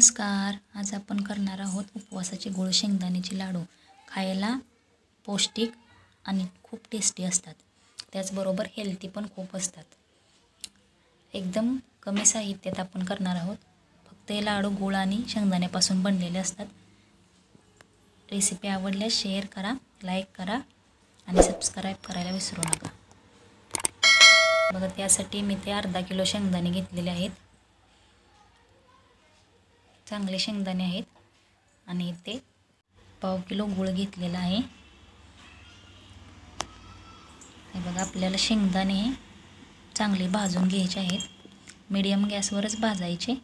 नमस्कार. आज आपण करणार आहोत उपवासाचे गोड शेंगदाण्याचे लाडू. खायला पौष्टिक आणि खूप टेस्टी असतात. त्याचबरोबर हेल्दी पण खूप असतात. एकदम कमी साहित्यात आपण करणार आहोत. फक्त हे लाडू गूळ आणि शेंगदाण्यापासून बनलेले असतात. रेसिपी आवडल्यास शेअर करा, लाईक करा आणि सबस्क्राईब करायला विसरू नका. बघा, त्यासाठी मी ते अर्धा किलो शेंगदाणे घेतलेले आहेत. चांगले शेंगदाणे आहेत आणि ते पाव किलो गूळ घेतलेला आहे. हे बघा, आपल्याला शेंगदाणे चांगले भाजून घ्यायचे आहेत. मीडियम गॅसवरच भाजायचे.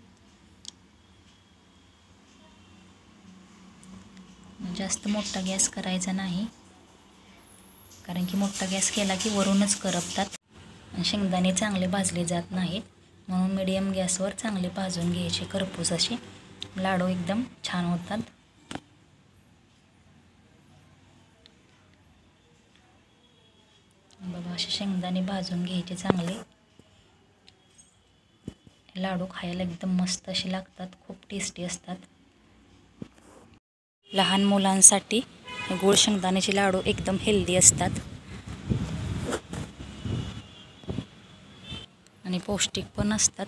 जास्त मोठा गॅस करायचा नाही, कारण की मोठा गॅस केला की वरूनच करपतात आणि शेंगदाणे चांगले भाजले जात नाहीत. म्हणून मीडियम गॅसवर चांगले भाजून घ्यायचे. खरपूस असे लाडू एकदम छान होतात. बघा, असे शेंगदाणे भाजून घ्यायचे चांगले. लाडू खायला एकदम मस्त असे लागतात, खूप टेस्टी असतात. लहान मुलांसाठी गोड शेंगदाण्याचे लाडू एकदम हेल्दी असतात आणि पौष्टिक पण असतात.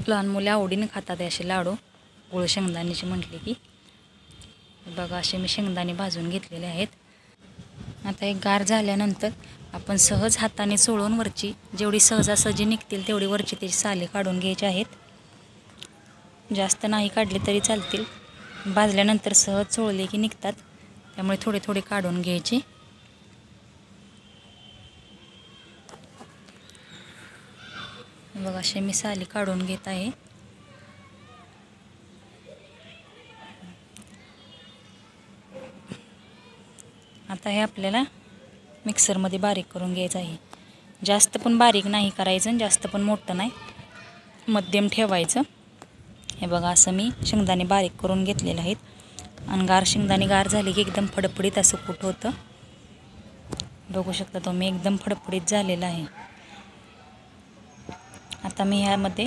लहान मुले आवडीने खातात असे लाडू गोड शेंगदाण्याचे म्हटले की. बघा, असे मी शेंगदाणे भाजून घेतलेले आहेत. आता एक गार झाल्यानंतर आपण सहज हाताने चोळून वरची जेवढी सहजासहजी निघतील तेवढी वरची त्याची साले काढून घ्यायची आहेत. जास्त नाही काढले तरी चालतील. भाजल्यानंतर सहज चोळले की निघतात, त्यामुळे थोडे थोडे काढून घ्यायचे. बघा, असे मी साली काढून घेत आहे. आता हे आपल्याला मिक्सरमध्ये बारीक करून घ्यायचं आहे. जास्त पण बारीक नाही करायचं आणि जास्त पण मोठं नाही, मध्यम ठेवायचं. हे बघा, असं मी शेंगदाणे बारीक करून घेतलेले आहेत. आणि शेंगदाणे गार झाले की एकदम फडफडीत असं कूट होतं. बघू शकता तुम्ही, एकदम फडफडीत झालेलं आहे. आता मी ह्यामध्ये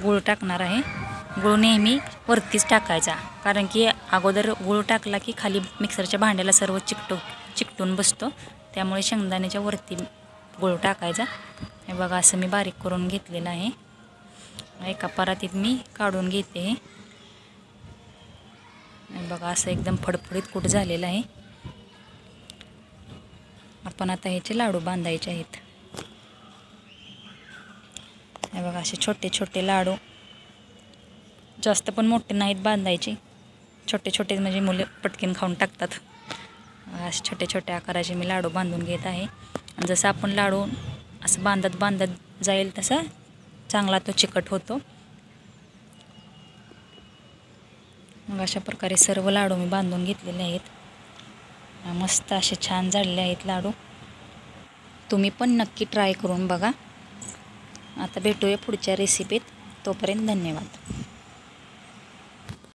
गूळ टाकणार आहे. गूळ नेहमी वरतीच टाकायचा, कारण की अगोदर गूळ टाकला की खाली मिक्सरच्या भांड्याला सर्व चिकटून बसतो. त्यामुळे शेंगदाण्याच्या वरती गूळ टाकायचा. हे बघा, असं मी बारीक करून घेतलेलं आहे. एका परातीत मी काढून घेते. हे बघा, असं एकदम फडफडीत कूट झालेलं आहे. आपण आता ह्याचे लाडू बांधायचे आहेत. हे बघा, असे छोटे छोटे लाडू, जास्त पण मोठे नाहीत बांधायचे. छोटे छोटे म्हणजे मुले पटकन खाऊन टाकतात. असे छोटे छोटे आकाराचे मी लाडू बांधून घेत आहे. आणि जसं आपण लाडू असं बांधत जाईल तसा चांगला तो चिकट होतो. मग अशा प्रकारे सर्व लाडू मी बांधून घेतलेले आहेत. मस्त असे छान झालेले आहेत लाडू. तुम्ही पण नक्की ट्राय करून बघा. आता भेटूया पुढच्या रेसिपीत. तोपर्यंत धन्यवाद.